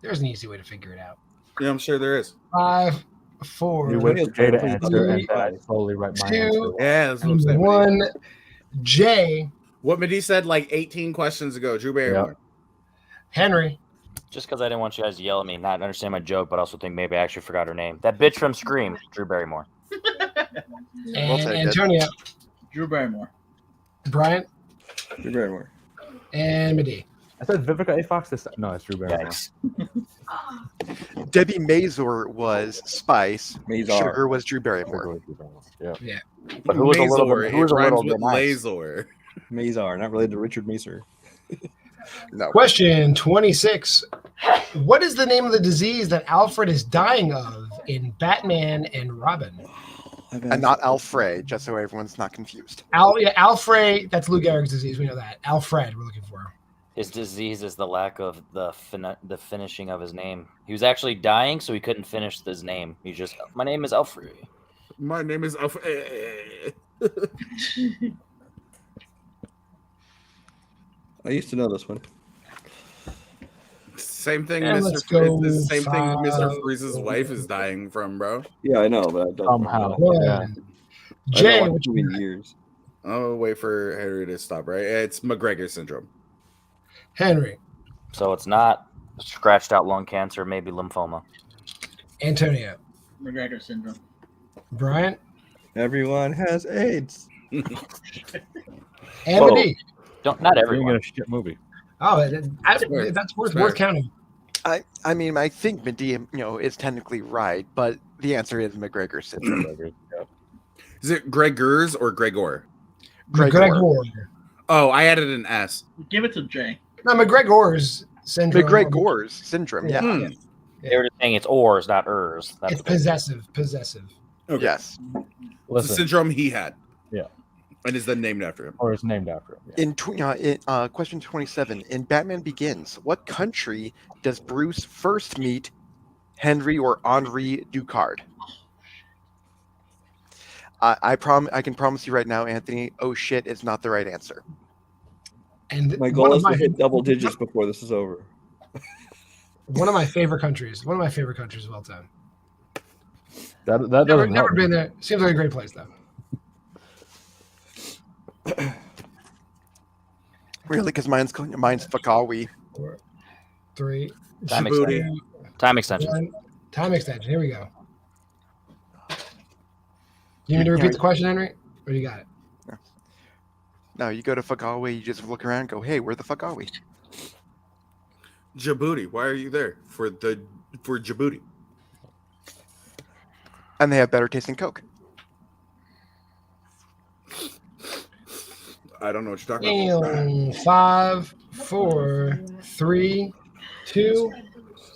There's an easy way to figure it out. yeah, I'm sure there is. 5, 4, You wait for Jay to Please, answer, and please. then I slowly write my 2, answer. Yeah, that's what I'm saying. and 1. Jay. What Mehdi said like 18 questions ago. Drew Barrymore. Henry. Just because I didn't want you guys to yell at me, not understand my joke, but also think maybe I actually forgot her name. That bitch from Scream, Drew Barrymore. And take it. Antonio. Drew Barrymore. Brian. Drew Barrymore. And Mehdi. I said Vivica A. Fox this time. No, it's Drew Barrymore. Yikes. Debbie Mazur was Spice. Mazar. Sugar was Drew Barrymore. Yeah. But who was a little Mazor. bit, who was a It rhymes little with bit nice? Lazor. Mazar, not related to Richard Macer. No. Question 26. What is the name of the disease that Alfred is dying of in Batman and Robin? And not Alfred, just so everyone's not confused. Alfred, that's Lou Gehrig's disease. We know that. Alfred, we're looking for. His disease is the lack of the finishing of his name. He was actually dying, so he couldn't finish his name. He just, my name is Alfred. My name is I used to know this one. Same thing. And Mr. let's go It's the same thing. Mr. 5, Freeze's wife is dying from, bro. Yeah, I know, but I don't. Somehow. Yeah. 1. I Jay, haven't what watched it in years. Oh, wait for Henry to stop. Right? It's McGregor syndrome. Henry. So it's not scratched out lung cancer, maybe lymphoma. Antonio. McGregor syndrome. Brian. Everyone has AIDS. And Whoa. Mehdi. Not You're everyone. gonna shit movie. Oh, that's worth counting. I mean, I think Medea, is technically right, but the answer is McGregor syndrome. Yeah. Is it Gregor's or Gregor? Gregor. McGregor. Oh, I added an S. Give it to Jay. No, McGregor's. syndrome. McGregor's syndrome. Yeah. Hmm. They were just saying it's ors, not ers. That's It's possessive. Possessive. Okay. Yes. It's the Listen, syndrome he had. Yeah. And is then named after him. or it's named after him. Yeah. In question 27, in Batman Begins, what country does Bruce first meet Henry or Henri Ducard? I can promise you right now, Anthony. Oh shit is not the right answer. And My goal is to hit double digits before this is over. One of my favorite countries. One of my favorite countries of all time. That Never doesn't help. been there. Seems like a great place though. Really, because mine's Fakawi. 4, 3, Time Djibouti. extension. Time extension. 1. Time extension. Here we go. You need me to repeat the question, Henry? Or you got it? No, you go to Fakawi, you just look around and go, hey, where the fuck are we? Djibouti. Why are you there? For Djibouti. And they have better tasting Coke. I don't know what you're talking about. And 5, 4, 3, 2,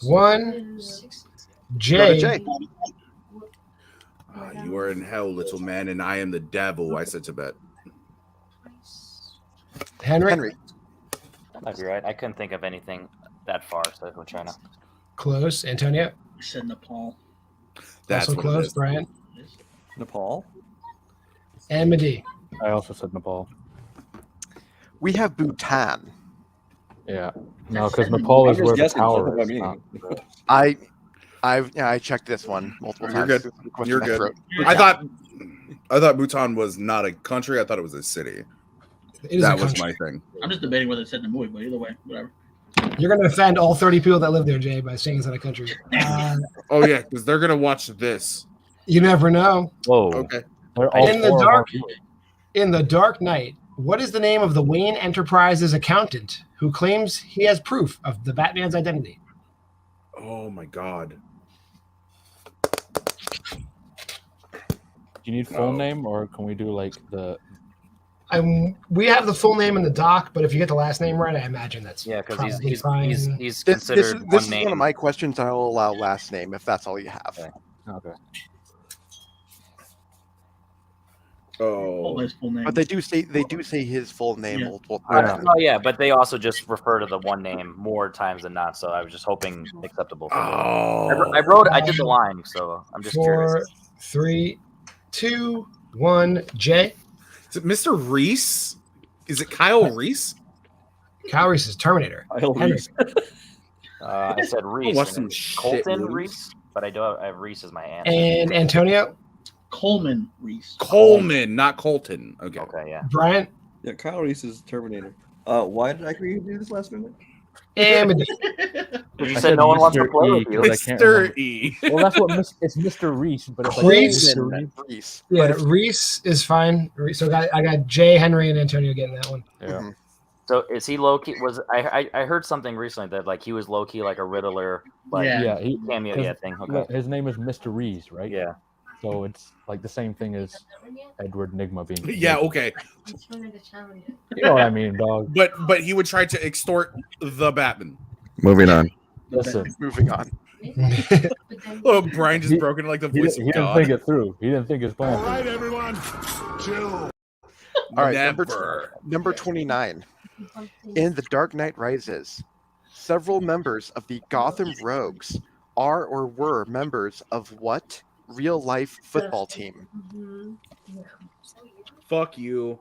1. Go to Jay. Jay. You are in hell, little man, and I am the devil. I said Tibet. Henry. That might be right. I couldn't think of anything that far, so we're trying to. Close. Antonio. I said Nepal. That's Also what it close. is. Brian. Nepal? And Mehdi. I also said Nepal. We have Bhutan. Yeah. No, because Nepal is I'm where just the guessing, tower so is. I mean. not- I checked this one multiple You're times. good. The question You're I good. wrote. I thought Bhutan was not a country. I thought it was a city. It is That a was country. my thing. I'm just debating whether it said in the movie, but either way, whatever. You're going to offend all 30 people that live there, Jay, by saying it's not a country. Oh yeah, because they're gonna watch this. You never know. Whoa. Okay. They're all In the four of dark- our viewers. In The Dark Knight, what is the name of the Wayne Enterprises accountant who claims he has proof of the Batman's identity? Oh my god. Do you need full Oh. name, or can we do like the? We have the full name in the doc, but if you get the last name right, I imagine that's Yeah, because probably he's fine. he's This considered is one name. one of my questions. I'll allow last name if that's all you have. Okay. Okay. Oh. His full name. But they do say his full name Yeah. multiple Yeah. times. Oh yeah, but they also just refer to the one name more times than not. So I was just hoping acceptable. For me. Oh. I did the line, so I'm just 4, curious. 3, 2, 1. Jay. Is it Mr. Reese? Is it Kyle Reese? Kyle Reese is Terminator. Kyle Henry. Reese. I said Reese. watch and some it's shit Colton movies. Reese, but I have Reese as my answer. And Antonio. Coleman Reese. Coleman, not Colton. Okay. Okay, yeah. Brian. Yeah, Kyle Reese is Terminator. Why did I agree to do this last minute? And Mehdi. You I said said no one wants to Mr. play E, with you. 'cause I can't Mr. remember. E. Well, that's what it's Mr. Reese, but it's like Reese? Mr. Reese. Reese. Yeah, Reese is fine. So I got Jay, Henry, and Antonio getting that one. Yeah. Mhm. So is he low key? I heard something recently that like he was low key like a Riddler, like Yeah. Yeah. He, cameo His- thing. Okay. his name is Mr. Reese, right? Yeah. So it's like the same thing as Edward Nigma being. Yeah, okay. You know what I mean, dog. But he would try to extort the Batman. Moving on. Listen, Moving on. Oh, Brian just broke into like the he voice didn't of God. think it through. He didn't think his plan. All through. right, everyone, chill. All right, Never. number 29. In The Dark Knight Rises, several members of the Gotham Rogues are or were members of what real-life football team? Fuck you.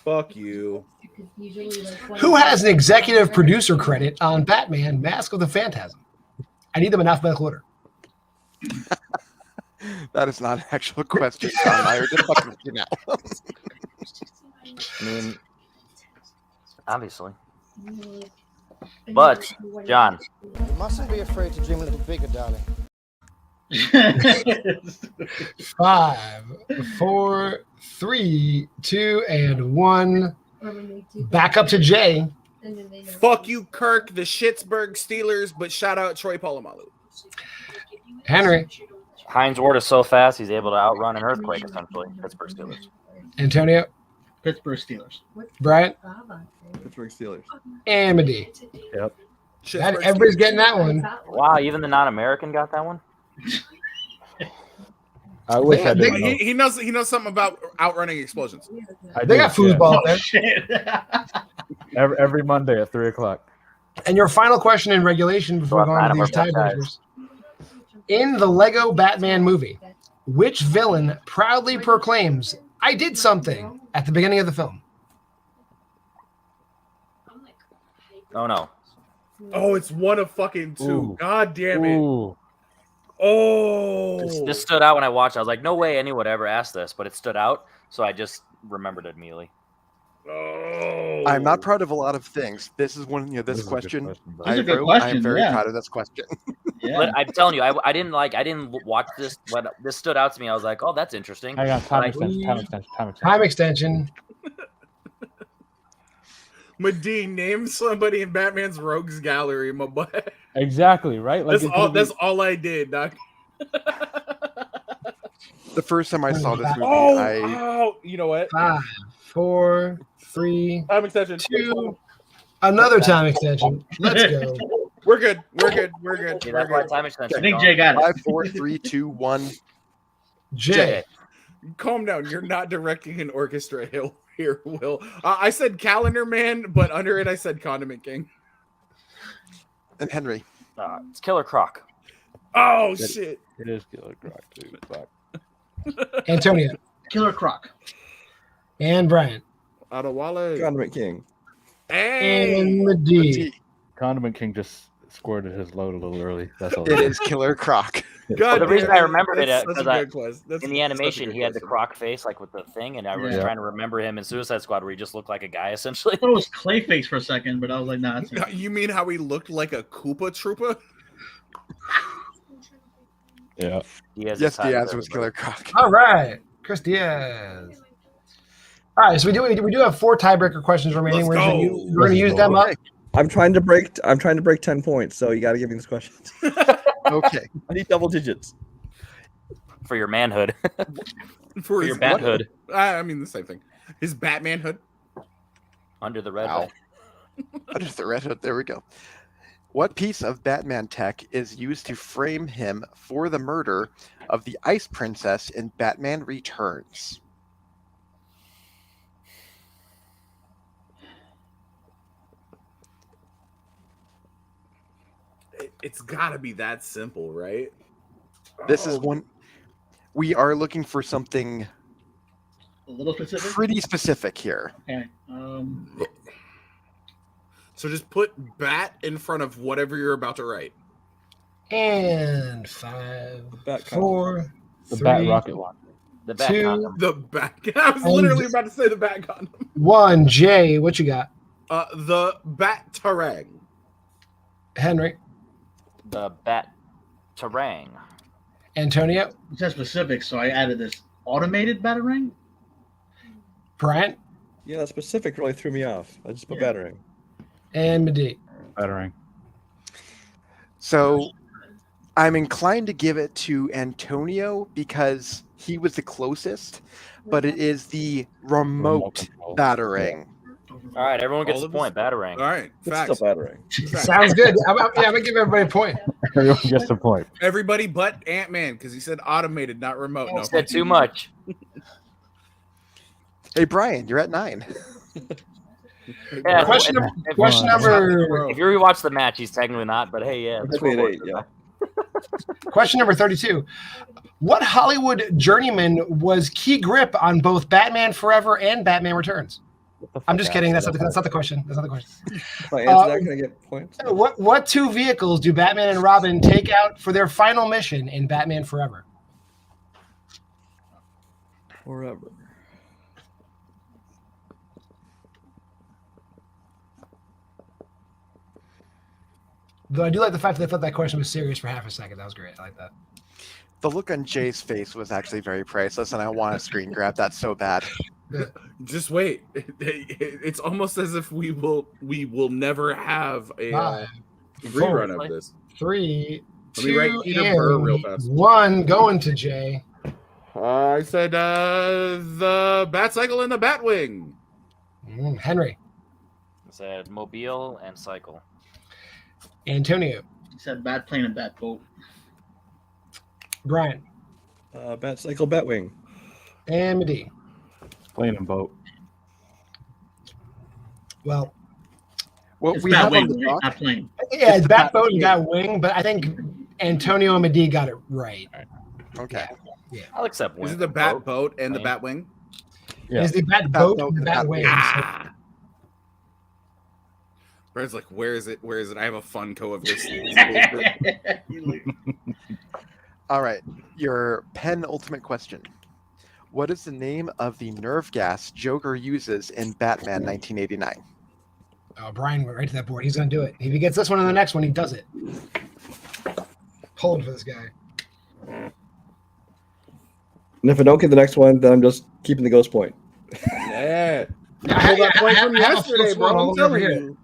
Fuck you. Who has an executive producer credit on Batman: Mask of the Phantasm? I need them in alphabetical order. That is not an actual question, John. I just fucking with you now. I mean, obviously. But John, Mustn't be afraid to dream a little bigger, darling. 5, 4, 3, 2, and 1. Back up to Jay. Fuck you, Kirk, the Schittsburg Steelers, but shout out Troy Polamalu. Henry. Heinz Ward is so fast he's able to outrun an earthquake. Essentially, Pittsburgh Steelers. Antonio. Pittsburgh Steelers. Brian. Pittsburgh Steelers. And Mehdi. Yep. Everybody's getting that one. Wow, even the non-American got that one. I wish I didn't know. He knows something about outrunning explosions. They got foosball there. Shit. Every Monday at 3:00. And your final question in regulation before going to these tiebreakers. In the Lego Batman movie, which villain proudly proclaims, "I did something," at the beginning of the film? Oh no. Oh, it's one of fucking two. Ooh. God damn it. Ooh. Oh. This stood out when I watched. I was like, no way anyone would ever ask this, but it stood out, so I just remembered it immediately. Oh. I'm not proud of a lot of things. This is one. This question. That's a good question, I'm very yeah. proud of this question. Yeah. But I'm telling you, I didn't watch this. When this stood out to me, I was like, oh, that's interesting. Hang on, time Like, extension. Time extension. Medine, name somebody in Batman's Rogues Gallery, my boy. Exactly, right? Like That's all I did, Doc. The first time I saw this movie, you know what? 5, 4, 3, Time extension. 2. Another time extension. Let's go. We're good. See, that's why time extension. I think Jay got it. 5, 4, 3, 2, 1. Jay. Calm down. You're not directing an orchestra here, Will. I said Calendar Man, but under it I said Condiment King. And Henry. It's Killer Croc. Oh shit! It is Killer Croc, dude. Fuck. Antonio. Killer Croc. And Brian. Adewale. Condiment King. And Medee. Condiment King just squirted his load a little early. That's all. It is Killer Croc. God, the reason I remembered it because in the animation he had the Croc face, like with the thing, and I was trying to remember him in Suicide Squad where he just looked like a guy essentially. I thought it was Clayface for a second, but I was like, nah. It's You mean how he looked like a Koopa Troopa? Yeah. Yes, Diaz was Killer Croc. All right. Chris Diaz. All right, so we do have 4 tiebreaker questions remaining. We're going to use them up. I'm trying to break 10 points, so you got to give me this question. Okay. I need double digits. For your manhood. For your bathood. I mean the same thing. His Batmanhood. Under the red hood. Under the red hood. There we go. What piece of Batman tech is used to frame him for the murder of the Ice Princess in Batman Returns? It's got to be that simple, right? This is one. We are looking for something a little specific. Pretty specific here. Okay. So just put bat in front of whatever you're about to write. And 5, Bat 4, The 3, Bat Rocket Launcher. The bat 2, condom. The bat. I was literally about to say the bat condom. 1. Jay, what you got? The bat tarang. Henry. The bat tarang. Antonio. It says specific, so I added this automated batarang. Brian. Yeah, that specific really threw me off. I just put battering. And Medee. Battering. So I'm inclined to give it to Antonio because he was the closest, but it is the remote battering. All right, everyone gets a point. Batarang. All right, It's facts. still battering. Sounds good. I'm gonna give everybody a point. Everyone gets a point. Everybody but Ant-Man, because he said automated, not remote. No, Said too much. Hey, Brian, you're at 9. Yeah, Question number. If you rewatch the match, he's technically not, but hey, yeah. That's what 8, yeah. Question number 32. What Hollywood journeyman was key grip on both Batman Forever and Batman Returns? I'm just kidding. That's not the question. That's not the question. If I answer that, can I get points? What 2 vehicles do Batman and Robin take out for their final mission in Batman Forever? Forever. Though I do like the fact that they thought that question was serious for half a second. That was great. I like that. The look on Jay's face was actually very priceless, and I want to screen grab that so bad. Just wait. It's almost as if we will never have a 5, rerun 4, of this. 3, Let me write 2, Peter Burr real and fast. 1 going to Jay. I said the Bat Cycle and the Batwing. Henry. I said mobile and cycle. Antonio. He said bat plane and bat boat. Brian. Bat cycle, Batwing. And Medee. Plane and boat. Well, It's we bat have on wing, the right? dock. Bat plane. Yeah, It's the bat bat boat and wing. bat wing, but I think Antonio and Medee got it right. Okay. I'll accept Is wing. it the bat boat and the Plane. bat wing? Yeah. Is the bat Bat boat boat and the and bat bat wing? wing. Ah. Brad's like, where is it? Where is it? I have a Funko of this. All right. Your penultimate question. What is the name of the nerve gas Joker uses in Batman 1989? Oh, Brian went right to that board. He's going to do it. If he gets this one and the next one, he does it. Hold for this guy. And if I don't get the next one, then I'm just keeping the ghost point. Yeah. Yeah, I pulled that point from I have a yesterday, flip one bro. all I'm the way over telling here. you.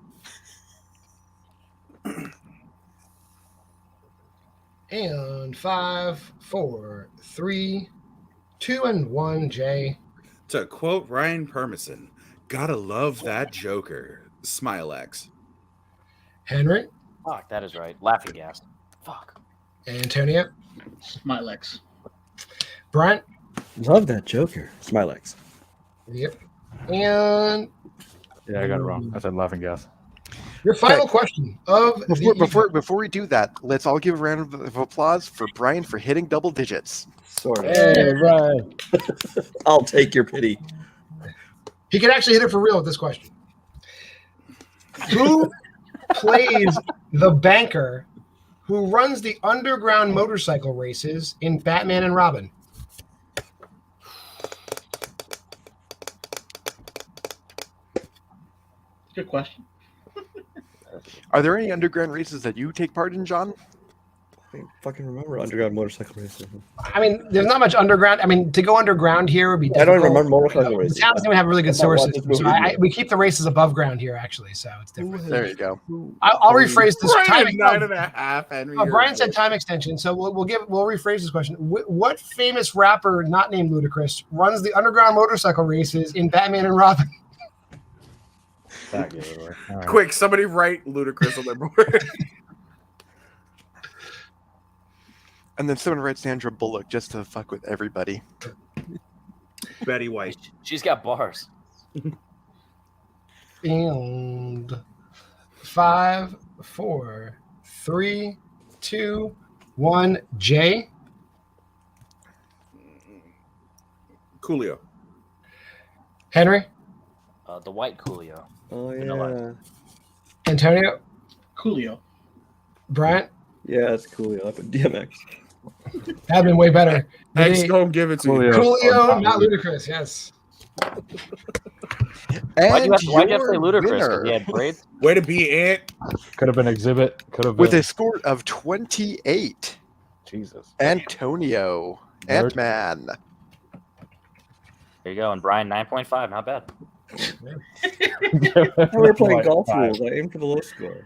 And 5, 4, 3, 2, and 1, Jay. To quote Ryan Permison, gotta love that Joker. Smilex. Henry. Fuck, that is right. Laughing gas. Fuck. Antonio. Smilex. Brian. Love that Joker. Smilex. Yep. And Yeah, I got it wrong. I said laughing gas. your final question of Before we do that, let's all give a round of applause for Brian for hitting double digits. Sort of. Hey, right. I'll take your pity. He can actually hit it for real with this question. Who plays the banker who runs the underground motorcycle races in Batman and Robin? Good question. Are there any underground races that you take part in, John? I can't fucking remember underground motorcycle races. I mean, there's not much underground. I mean, to go underground here would be I difficult. don't remember motorcycle The races. towns don't have really good I might watch sources. this movie So again. we keep the races above ground here, actually, so it's different. There you go. I'll rephrase this. Brian Time, had 9.5, Henry. Brian said time extension, so we'll rephrase this question. What famous rapper, not named Ludacris, runs the underground motorcycle races in Batman and Robin? That gave it away. All right. Quick, somebody write Ludacris on their board. And then someone writes Sandra Bullock just to fuck with everybody. Betty White. She's got bars. And 5, 4, 3, 2, 1. Jay. Coolio. Henry. The white Coolio. Oh, yeah. Vanilla. Antonio. Coolio. Brian. Yeah, it's Coolio. I put DMX. That'd been way better. X, Maybe don't give it to Coolio. you. Coolio, not Ludacris. Yes. Why'd you have to say your Ludacris? 'Cause winner, he had braids? Way to be Ant. Could have been Exhibit. Could have been. with a score of 28, Jesus. Antonio. Nerd. Ant-Man. There you go. And Brian, 9.5. Not bad. We were playing golf rules. I aimed for the low score.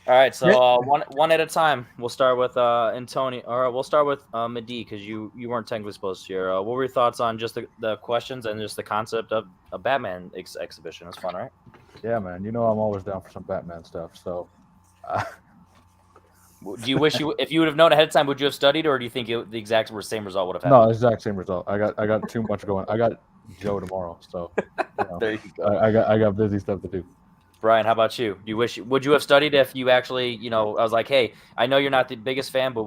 All right, so one at a time. We'll start with Antonio, or we'll start with Medee because you weren't technically supposed to hear. What were your thoughts on just the questions and just the concept of a Batman exhibition? It's fun, right? Yeah, man. You know I'm always down for some Batman stuff. So, Do you wish if you would have known ahead of time, would you have studied, or do you think the exact same result would have happened? no, exact same result. I got too much going. I got Joe tomorrow, so There you go. I got busy stuff to do. Brian, how about you? Would you have studied if you actually, I was like, hey, I know you're not the biggest fan, but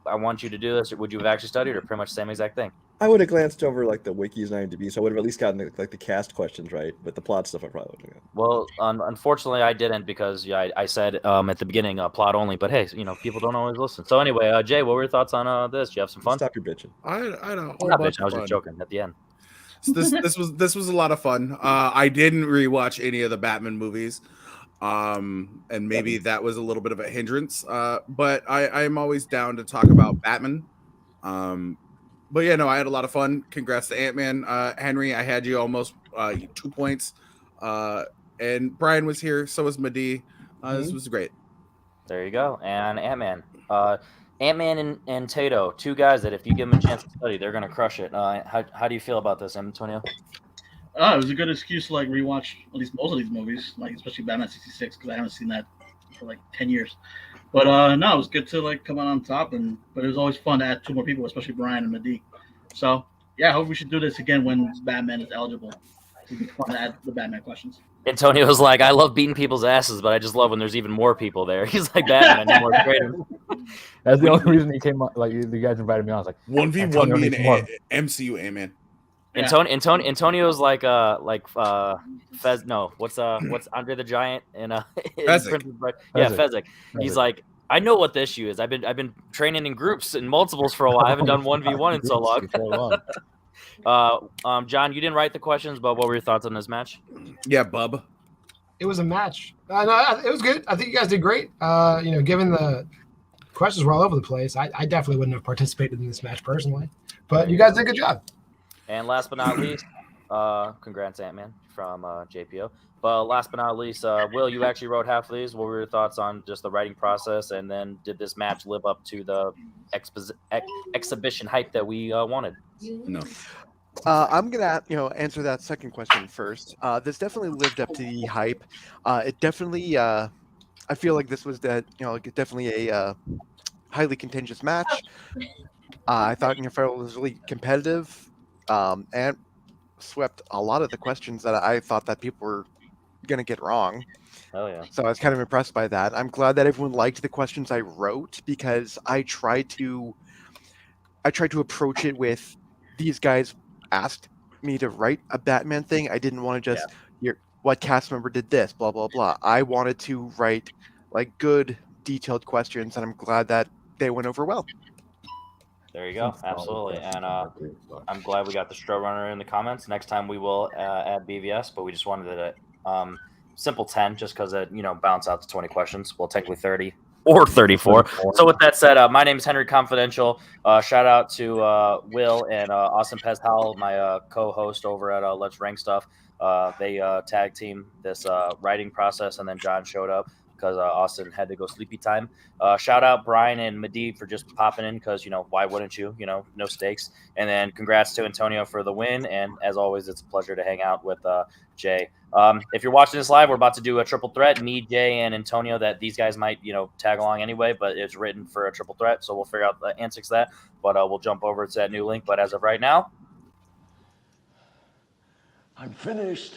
I want you to do this. Or would you have actually studied, or pretty much the same exact thing? I would have glanced over like the wikis and IMDb, so I would have at least gotten the cast questions right. But the plot stuff, I probably wouldn't have. Well, unfortunately, I didn't because I said at the beginning plot only. But hey, people don't always listen. So anyway, Jay, what were your thoughts on this? Did you have some fun? Stop your bitching. I had a whole Not bunch bitching, I was of just fun. joking at the end. This was a lot of fun. I didn't rewatch any of the Batman movies. And maybe that was a little bit of a hindrance. But I am always down to talk about Batman. But yeah, no, I had a lot of fun. Congrats to Ant-Man. Henry, I had you almost 2 points. And Brian was here, so was Medee. This was great. There you go. And Ant-Man. Ant-Man and Tato, two guys that if you give them a chance to study, they're going to crush it. How do you feel about this, Antonio? It was a good excuse to rewatch at least most of these movies, especially Batman 66, because I haven't seen that for like 10 years. But no, it was good to like come out on top, but it was always fun to add 2 more people, especially Brian and Madi. So yeah, I hope we should do this again when Batman is eligible. It'd be fun to add the Batman questions. Antonio was like, I love beating people's asses, but I just love when there's even more people there. He's like, Batman, I need more creative. That's the only reason he came up. Like, you guys invited me on. I was like, 1v1 me and MCU Ant-Man. Antonio's like Fez. No, what's Andre the Giant in Fezzik. Yeah, Fezzik. He's like, I know what the issue is. I've been training in groups and multiples for a while. I haven't done 1v1 in so long. John, you didn't write the questions, but what were your thoughts on this match? Yeah, bub. It was a match. No, it was good. I think you guys did great. Given the questions were all over the place, I definitely wouldn't have participated in this match personally. But you guys did a good job. And last but not least, congrats, Ant-Man from JPO. But last but not least, Will, you actually wrote half of these. What were your thoughts on just the writing process? And then did this match live up to the exhibition hype that we wanted? No. I'm gonna, answer that second question first. This definitely lived up to the hype. It definitely, I feel like this was definitely a highly contentious match. I thought it was really competitive, and swept a lot of the questions that I thought that people were gonna get wrong. Oh yeah. So I was kind of impressed by that. I'm glad that everyone liked the questions I wrote because I tried to approach it with these guys asked me to write a Batman thing. I didn't want to just hear what cast member did this, blah blah blah. I wanted to write like good, detailed questions, and I'm glad that they went over well. There you go. Absolutely. And I'm glad we got the showrunner in the comments. Next time we will add BVS, but we just wanted a simple 10 just because it, bounce out to 20 questions. Well, technically 30 or 34. So with that said, my name is Henry Confidential. Shout out to Will and Austin Pezhal, my co-host over at Let's Rank Stuff. They tag team this writing process, and then John showed up because Austin had to go sleepy time. Shout out Brian and Madi for just popping in because, why wouldn't you? No stakes. And then congrats to Antonio for the win. And as always, it's a pleasure to hang out with Jay. If you're watching this live, we're about to do a triple threat. Me, Jay, and Antonio, that these guys might, tag along anyway, but it's written for a triple threat. So we'll figure out the antics of that. But we'll jump over to that new link. But as of right now, I'm finished.